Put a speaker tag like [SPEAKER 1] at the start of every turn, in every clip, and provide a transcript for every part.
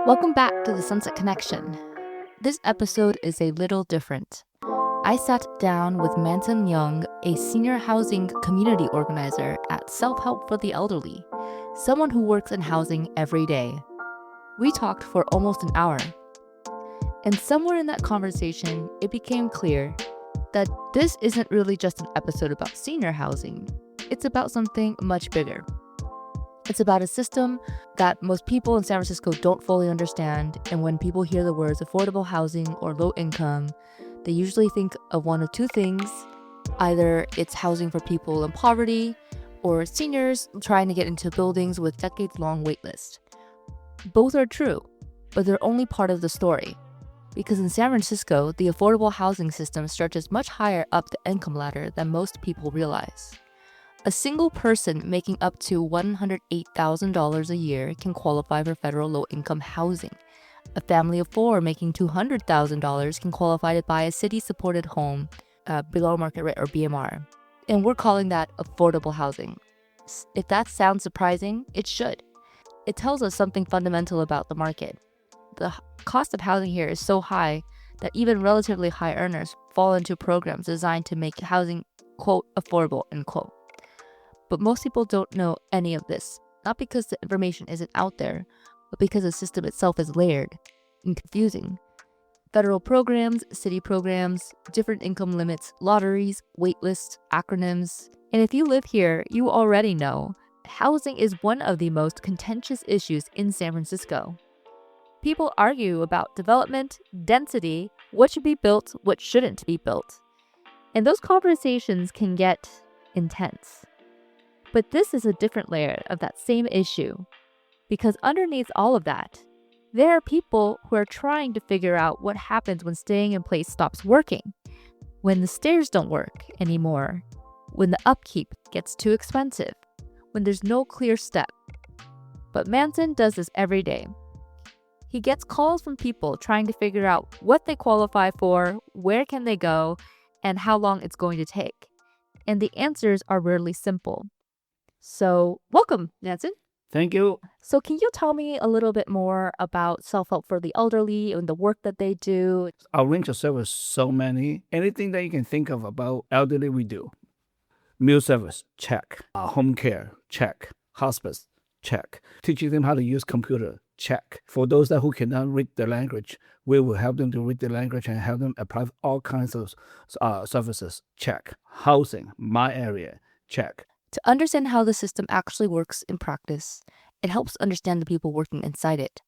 [SPEAKER 1] Welcome back to the Sunset Connection. This episode is a little different. I sat down with Manson Leong, a senior housing community organizer at Self-Help for the Elderly, someone who works in housing every day. We talked for almost an hour. And somewhere in that conversation, it became clear that this isn't really just an episode about senior housing. It's about something much bigger. It's about a system that most people in San Francisco don't fully understand, and when people hear the words affordable housing or low income, they usually think of one of two things. Either it's housing for people in poverty, or seniors trying to get into buildings with decades-long waitlists. Both are true, but they're only part of the story. Because in San Francisco, the affordable housing system stretches much higher up the income ladder than most people realize. A single person making up to $108,000 a year can qualify for federal low-income housing. A family of four making $200,000 can qualify to buy a city-supported home below market rate or BMR. And we're calling that affordable housing. If that sounds surprising, it should. It tells us something fundamental about the market. The cost of housing here is so high that even relatively high earners fall into programs designed to make housing, quote, affordable, end quote. But most people don't know any of this, not because the information isn't out there, but because the system itself is layered and confusing. Federal programs, city programs, different income limits, lotteries, waitlists, acronyms. And if you live here, you already know housing is one of the most contentious issues in San Francisco. People argue about development, density, what should be built, what shouldn't be built. And those conversations can get intense. But this is a different layer of that same issue, because underneath all of that, there are people who are trying to figure out what happens when staying in place stops working, when the stairs don't work anymore, when the upkeep gets too expensive, when there's no clear step. But Manson does this every day. He gets calls from people trying to figure out what they qualify for, where can they go, and how long it's going to take. And the answers are rarely simple. So, welcome, Manson.
[SPEAKER 2] Thank you.
[SPEAKER 1] So, can you tell me a little bit more about Self-Help for the Elderly and the work that they do?
[SPEAKER 2] Our range of service so many. Anything that you can think of about elderly, we do. Meal service, check. Home care, check. Hospice, check. Teaching them how to use computer, check. For those who cannot read the language, we will help them to read the language and help them apply all kinds of services, check. Housing, my area, check.
[SPEAKER 1] To understand how the system actually works in practice, it helps understand the people working inside it.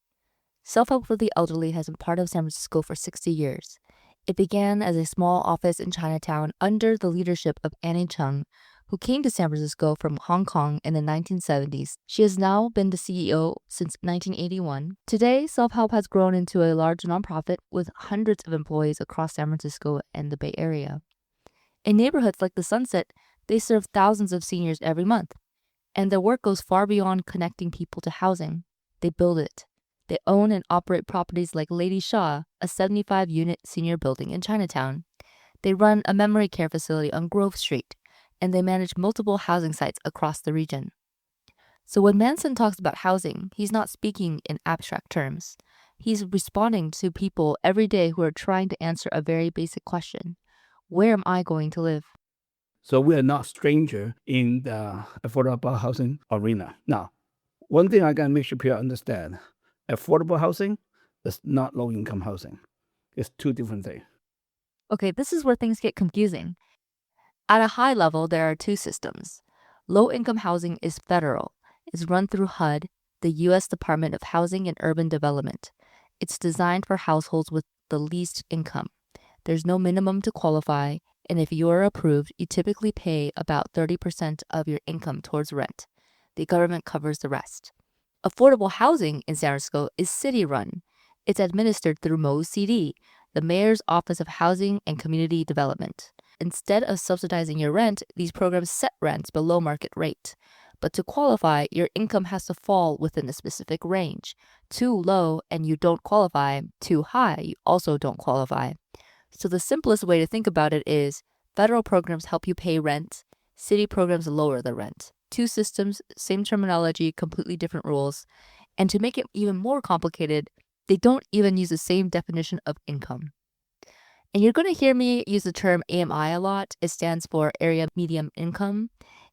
[SPEAKER 1] Self-Help for the Elderly has been part of San Francisco for 60 years. It began as a small office in Chinatown under the leadership of Annie Chung, who came to San Francisco from Hong Kong in the 1970s. She has now been the CEO since 1981. Today, Self-Help has grown into a large nonprofit with hundreds of employees across San Francisco and the Bay Area. In neighborhoods like the Sunset, they serve thousands of seniors every month, and their work goes far beyond connecting people to housing. They build it. They own and operate properties like Lady Shaw, a 75-unit senior building in Chinatown. They run a memory care facility on Grove Street, and they manage multiple housing sites across the region. So when Manson talks about housing, he's not speaking in abstract terms. He's responding to people every day who are trying to answer a very basic question. Where am I going to live?
[SPEAKER 2] So we are not stranger in the affordable housing arena. Now, one thing I got to make sure people understand, affordable housing is not low-income housing. It's two different things.
[SPEAKER 1] Okay, this is where things get confusing. At a high level, there are two systems. Low-income housing is federal. It's run through HUD, the U.S. Department of Housing and Urban Development. It's designed for households with the least income. There's no minimum to qualify, and if you are approved, you typically pay about 30% of your income towards rent. The government covers the rest. Affordable housing in San Francisco is city-run. It's administered through MoCD, the Mayor's Office of Housing and Community Development. Instead of subsidizing your rent, these programs set rents below market rate. But to qualify, your income has to fall within a specific range. Too low and you don't qualify. Too high, you also don't qualify. So the simplest way to think about it is federal programs help you pay rent, city programs lower the rent. Two systems, same terminology, completely different rules. And to make it even more complicated, They don't even use the same definition of income. And you're going to hear me use the term AMI a lot. It stands for Area Median Income.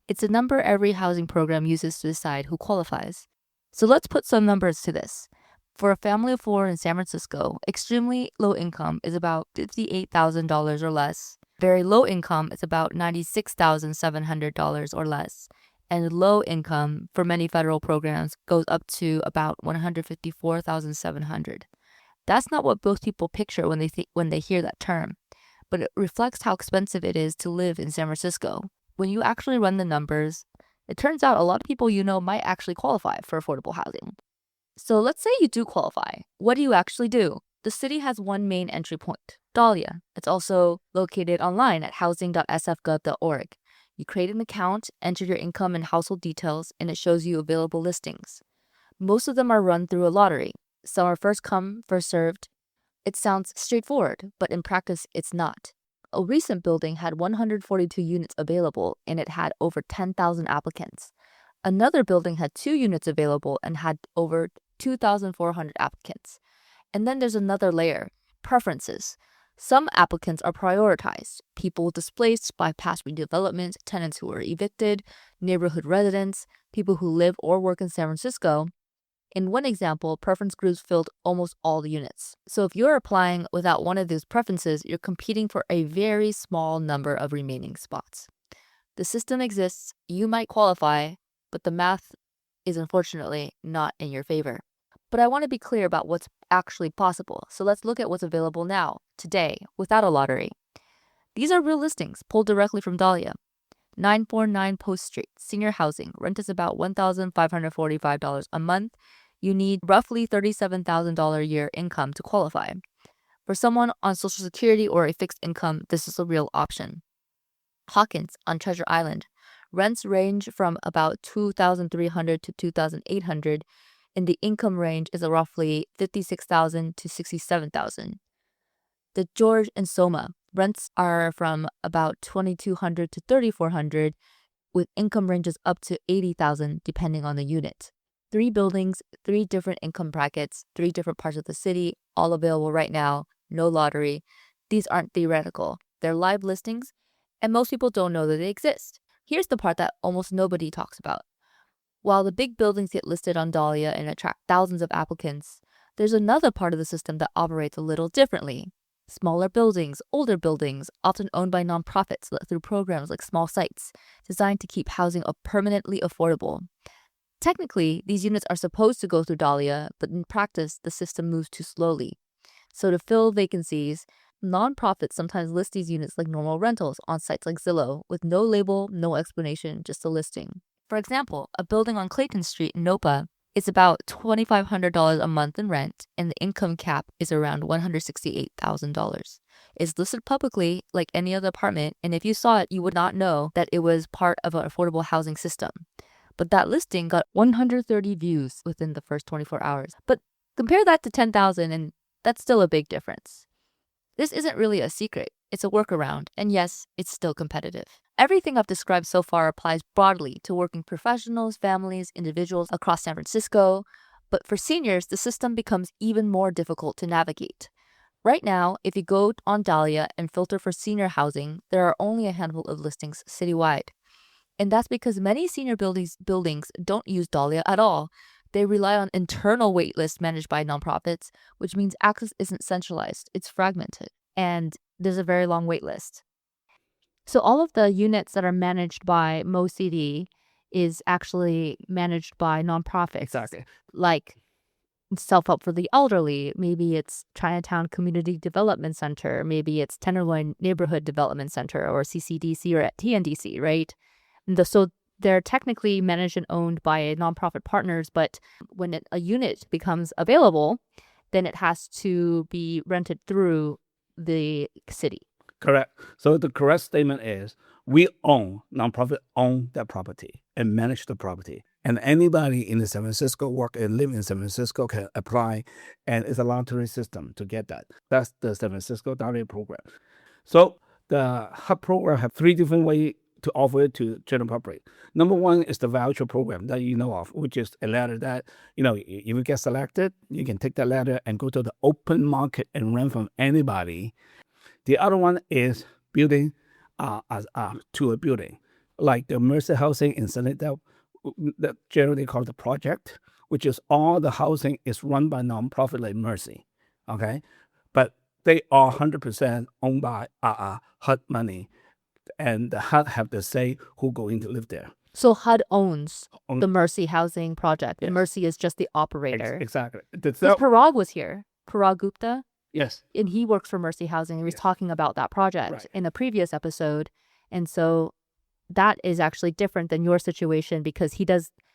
[SPEAKER 1] It's a number every housing program uses to decide who qualifies. So let's put some numbers to this. For a family of 4 in San Francisco, extremely low income is about $58,000 or less. Very low income is about $96,700 or less. And low income for many federal programs goes up to about $154,700. That's not what most people picture when they hear that term, but it reflects how expensive it is to live in San Francisco. When you actually run the numbers, it turns out a lot of people you know might actually qualify for affordable housing. So let's say you do qualify. What do you actually do? The city has one main entry point, Dahlia. It's also located online at housing.sfgov.org. You create an account, enter your income and household details, and it shows you available listings. Most of them are run through a lottery. Some are first come, first served. It sounds straightforward, but in practice, it's not. A recent building had 142 units available, and it had over 10,000 applicants. Another building had 2 units available and had over 2,400 applicants. And then there's another layer, preferences. Some applicants are prioritized. People displaced by past redevelopment, tenants who were evicted, neighborhood residents, people who live or work in San Francisco. In one example, preference groups filled almost all the units. So if you're applying without one of these preferences, you're competing for a very small number of remaining spots. The system exists, you might qualify, but the math is unfortunately not in your favor. But I want to be clear about what's actually possible. So let's look at what's available now, today, without a lottery. These are real listings pulled directly from Dahlia. 949 Post Street, senior housing. Rent is about $1,545 a month. You need roughly $37,000 a year income to qualify. For someone on Social Security or a fixed income, this is a real option. Hawkins on Treasure Island. Rents range from about $2,300 to $2,800, and the income range is roughly $56,000 to $67,000. The George and Soma. Rents are from about $2,200 to $3,400, with income ranges up to $80,000 depending on the unit. 3 buildings, 3 different income brackets, 3 different parts of the city, all available right now, no lottery. These aren't theoretical. They're live listings, and most people don't know that they exist. Here's the part that almost nobody talks about. While the big buildings get listed on Dahlia and attract thousands of applicants, there's another part of the system that operates a little differently. Smaller buildings, older buildings, often owned by nonprofits through programs like Small Sites, designed to keep housing permanently affordable. Technically, these units are supposed to go through Dahlia, but in practice, the system moves too slowly. So to fill vacancies, nonprofits sometimes list these units like normal rentals on sites like Zillow, with no label, no explanation, just a listing. For example, a building on Clayton Street in Nopa is about $2,500 a month in rent, and the income cap is around $168,000. It's listed publicly like any other apartment, and if you saw it, you would not know that it was part of an affordable housing system. But that listing got 130 views within the first 24 hours. But compare that to 10,000 and that's still a big difference. This isn't really a secret. It's a workaround. And yes, it's still competitive. Everything I've described so far applies broadly to working professionals, families, individuals across San Francisco. But for seniors, the system becomes even more difficult to navigate. Right now, if you go on Dahlia and filter for senior housing, there are only a handful of listings citywide. And that's because many senior buildings don't use Dahlia at all. They rely on internal waitlists managed by nonprofits, which means access isn't centralized, it's fragmented, and there's a very long waitlist. So all of the units that are managed by MoCD is actually managed by nonprofits.
[SPEAKER 2] Exactly.
[SPEAKER 1] Like Self-Help for the Elderly, maybe it's Chinatown Community Development Center, maybe it's Tenderloin Neighborhood Development Center, or CCDC or TNDC, right? So they're technically managed and owned by nonprofit partners, but when a unit becomes available, then it has to be rented through the city.
[SPEAKER 2] Correct. So the correct statement is nonprofit own that property and manage the property. And anybody in the San Francisco work and live in San Francisco can apply, and it's a lottery system to get that. That's the San Francisco Dahlia program. So the HUB program have 3 different ways to offer it to general public. Number one is the voucher program that you know of, which is a letter that, if you get selected, you can take that letter and go to the open market and rent from anybody. The other one is building to a building, like the Mercy Housing in Sanita, that generally called the project, which is all the housing is run by nonprofit like Mercy, okay, but they are 100% owned by HUD money, and the HUD have to say who going to live there.
[SPEAKER 1] So HUD owns the Mercy Housing Project.
[SPEAKER 2] Yes.
[SPEAKER 1] Mercy is just the operator.
[SPEAKER 2] Exactly.
[SPEAKER 1] Because Parag was here, Parag Gupta.
[SPEAKER 2] Yes.
[SPEAKER 1] And he works for Mercy Housing. He was talking about that project in a previous episode. And so that is actually different than your situation because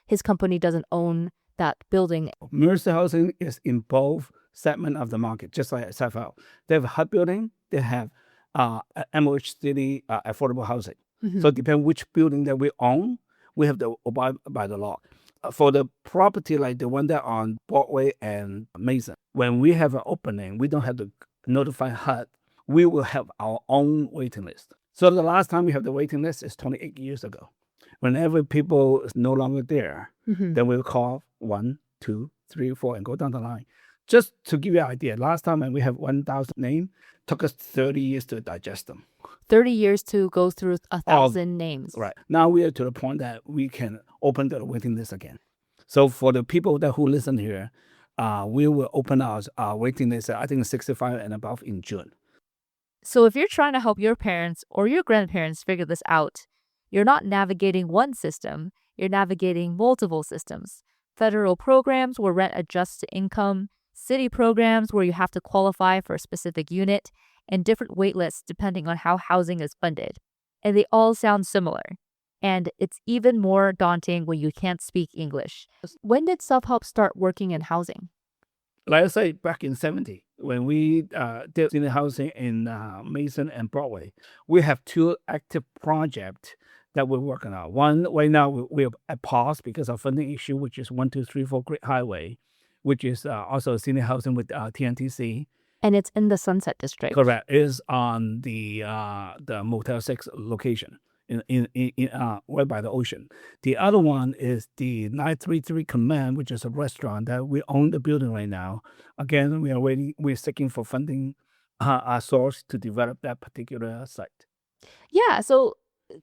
[SPEAKER 1] his company doesn't own that building.
[SPEAKER 2] Mercy Housing is in both segments of the market, just like SFL. They have a HUD building, they have MOH City affordable housing.
[SPEAKER 1] Mm-hmm.
[SPEAKER 2] So it depends which building that we own, we have to abide by the law. For the property like the one that on Broadway and Mason, when we have an opening, we don't have to notify HUD. We will have our own waiting list. So the last time we have the waiting list is 28 years ago. Whenever people is no longer there, then we'll call 1, 2, 3, 4 and go down the line. Just to give you an idea, last time when we have 1,000 names, took us 30 years to digest them.
[SPEAKER 1] 30 years to go through 1,000 names.
[SPEAKER 2] Right. Now we are to the point that we can open the waiting list again. So for the people who listen here, we will open our waiting list, I think 65 and above in June.
[SPEAKER 1] So if you're trying to help your parents or your grandparents figure this out, you're not navigating one system, you're navigating multiple systems. Federal programs where rent adjusts to income, city programs where you have to qualify for a specific unit, and different wait lists depending on how housing is funded. And they all sound similar. And it's even more daunting when you can't speak English. When did self-help start working in housing?
[SPEAKER 2] Like I say, back in 70, when we did senior housing in Mason and Broadway, we have 2 active projects that we're working on. One, right now, we're at pause because of funding issue, which is 1234 Great Highway, which is also senior housing with TNTC.
[SPEAKER 1] And it's in the Sunset District.
[SPEAKER 2] Correct. It is on the Motel 6 location in right by the ocean. The other one is the 933 Command, which is a restaurant that we own the building right now. Again, we're seeking for funding source to develop that particular site.
[SPEAKER 1] Yeah, so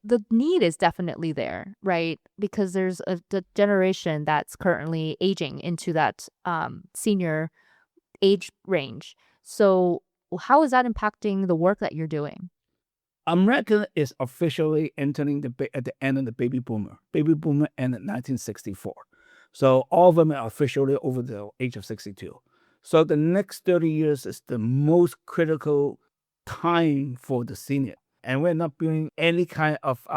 [SPEAKER 1] the need is definitely there, right? Because there's the generation that's currently aging into that senior age range. So how is that impacting the work that you're doing?
[SPEAKER 2] America is officially entering at the end of the baby boomer. Baby boomer ended in 1964. So all of them are officially over the age of 62. So the next 30 years is the most critical time for the senior. And we're not building any kind of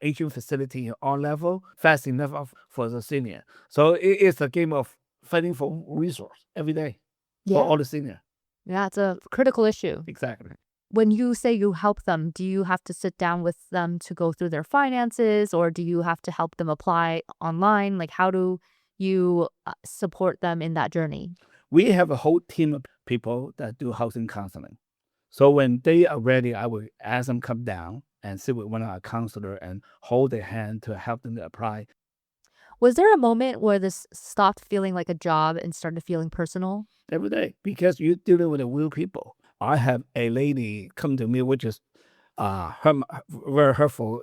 [SPEAKER 2] aging facility at all level fast enough for the senior. So it is a game of fighting for resource every day for all the senior.
[SPEAKER 1] Yeah, it's a critical issue.
[SPEAKER 2] Exactly.
[SPEAKER 1] When you say you help them, do you have to sit down with them to go through their finances, or do you have to help them apply online? Like, how do you support them in that journey?
[SPEAKER 2] We have a whole team of people that do housing counseling. So when they are ready, I will ask them come down and sit with one of our counselors and hold their hand to help them to apply.
[SPEAKER 1] Was there a moment where this stopped feeling like a job and started feeling personal?
[SPEAKER 2] Every day, because you're dealing with the real people. I have a lady come to me, which is very hurtful.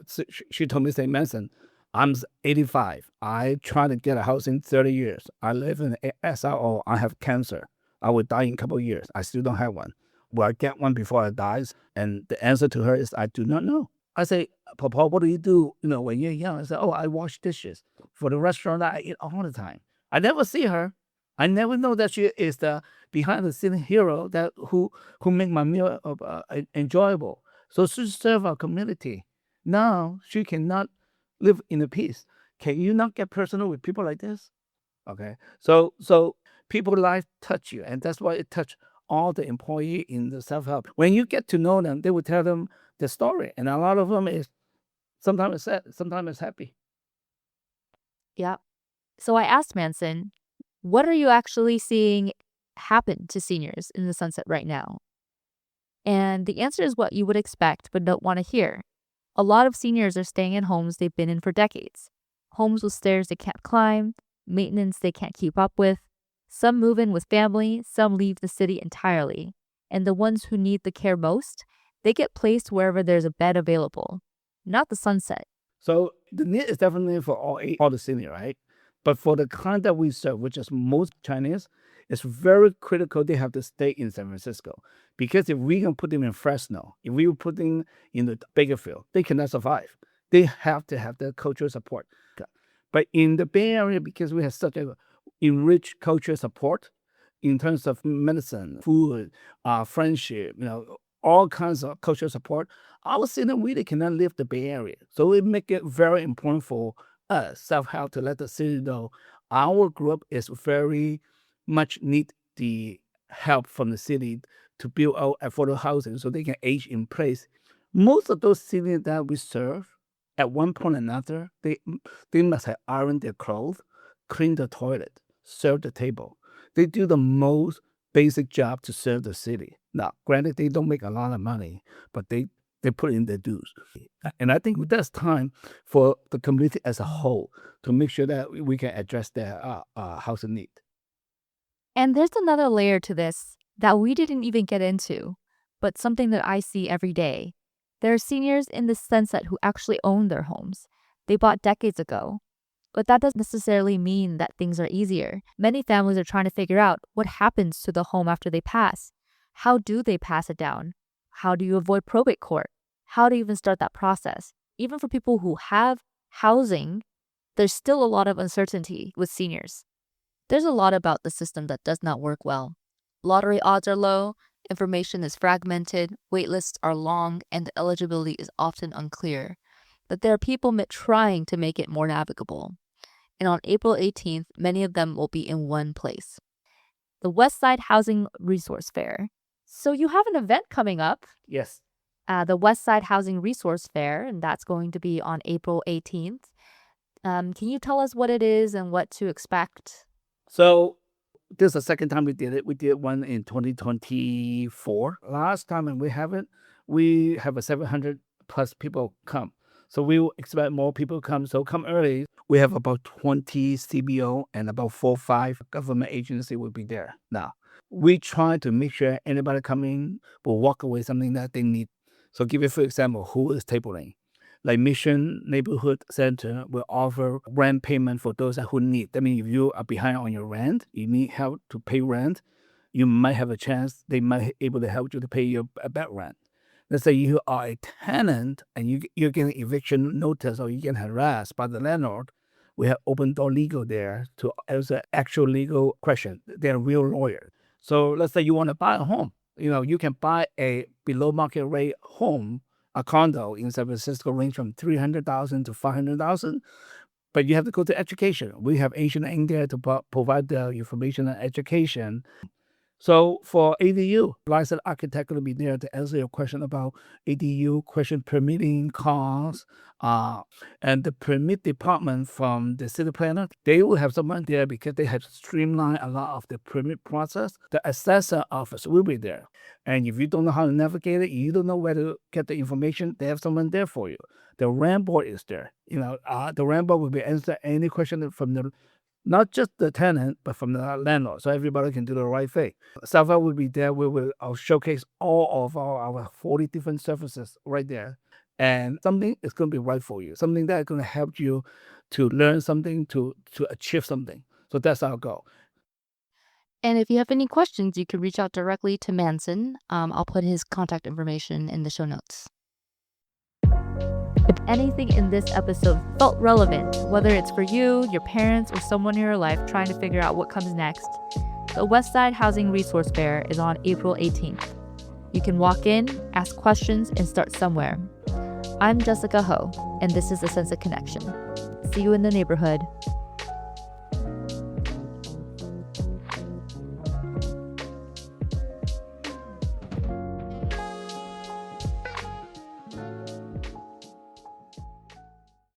[SPEAKER 2] She told me, say, Manson, I'm 85. I tried to get a house in 30 years. I live in SRO. I have cancer. I will die in a couple of years. I still don't have one. Will I get one before I die? And the answer to her is, I do not know. I say, Papa, what do you do, when you're young? I say, I wash dishes for the restaurant that I eat all the time. I never see her. I never know that she is the behind-the-scene hero that who make my meal enjoyable. So she serve our community. Now she cannot live in a peace. Can you not get personal with people like this? Okay. So people's life touch you, and that's why it touch all the employee in the self-help. When you get to know them, they will tell them the story, and a lot of them is sometimes it's sad, sometimes it's happy.
[SPEAKER 1] Yeah. So I asked Manson, what are you actually seeing happen to seniors in the Sunset right now? And the answer is what you would expect but don't want to hear. A lot of seniors are staying in homes they've been in for decades. Homes with stairs they can't climb, maintenance they can't keep up with. Some move in with family, some leave the city entirely. And the ones who need the care most, they get placed wherever there's a bed available, not the sunset.
[SPEAKER 2] So the need is definitely for all the senior, right? But for the client that we serve, which is most Chinese, it's very critical they have to stay in San Francisco. Because if we can put them in Fresno, if we put them in the Bakersfield, they cannot survive. They have to have the cultural support. But in the Bay Area, because we have such a enriched cultural support in terms of medicine, food, friendship, all kinds of cultural support, our senior really cannot leave the Bay Area. So it make it very important for us, self-help, to let the city know our group is very much need the help from the city to build out affordable housing so they can age in place. Most of those seniors that we serve, at one point or another, they must have ironed their clothes, cleaned the toilet, served the table. They do the most basic job to serve the city. Now, granted, they don't make a lot of money, but they put in their dues. And I think that's time for the community as a whole to make sure that we can address their housing need.
[SPEAKER 1] And there's another layer to this that we didn't even get into, but something that I see every day. There are seniors in the Sunset who actually own their homes. They bought decades ago. But that doesn't necessarily mean that things are easier. Many families are trying to figure out what happens to the home after they pass. How do they pass it down? How do you avoid probate court? How do you even start that process? Even for people who have housing, there's still a lot of uncertainty with seniors. There's a lot about the system that does not work well. Lottery odds are low, information is fragmented, waitlists are long, and the eligibility is often unclear. But there are people trying to make it more navigable. And on April 18th, many of them will be in one place. The Westside Housing Resource Fair. So you have an event coming up.
[SPEAKER 2] Yes.
[SPEAKER 1] The Westside Housing Resource Fair, and that's going to be on April 18th. Can you tell us what it is and what to expect?
[SPEAKER 2] So this is the second time we did it. We did one in 2024. Last time when we have it, we have a 700 plus people come. So we will expect more people come. So come early. We have about 20 CBO and about 4 or 5 government agency will be there. Now, we try to make sure anybody coming will walk away something that they need. So give you, for example, who is tabling? Like Mission Neighborhood Center will offer rent payment for those who need. That means if you are behind on your rent, you need help to pay rent, you might have a chance they might be able to help you to pay your back rent. Let's say you are a tenant and you're getting eviction notice or you get harassed by the landlord. We have open door legal there to answer actual legal question. They're real lawyers. So let's say you want to buy a home. You can buy a below market rate home, a condo in San Francisco range from $300,000 to $500,000. But you have to go to education. We have Asian in there to provide the information and education. So for ADU, licensed architect will be there to answer your question about ADU, question permitting costs, and the permit department from the city planner, they will have someone there because they have streamlined a lot of the permit process. The assessor office will be there. And if you don't know how to navigate it, you don't know where to get the information, they have someone there for you. The rent board is there. The rent board will be answer any question from not just the tenant, but from the landlord, so everybody can do the right thing. Self-help will be there. We will showcase all of our 40 different services right there. And something is going to be right for you, something that is going to help you to learn something, to achieve something. So that's our goal.
[SPEAKER 1] And if you have any questions, you can reach out directly to Manson. I'll put his contact information in the show notes. If anything in this episode felt relevant, whether it's for you, your parents, or someone in your life trying to figure out what comes next, the Westside Housing Resource Fair is on April 18th. You can walk in, ask questions, and start somewhere. I'm Jessica Ho, and this is A Sense of Connection. See you in the neighborhood.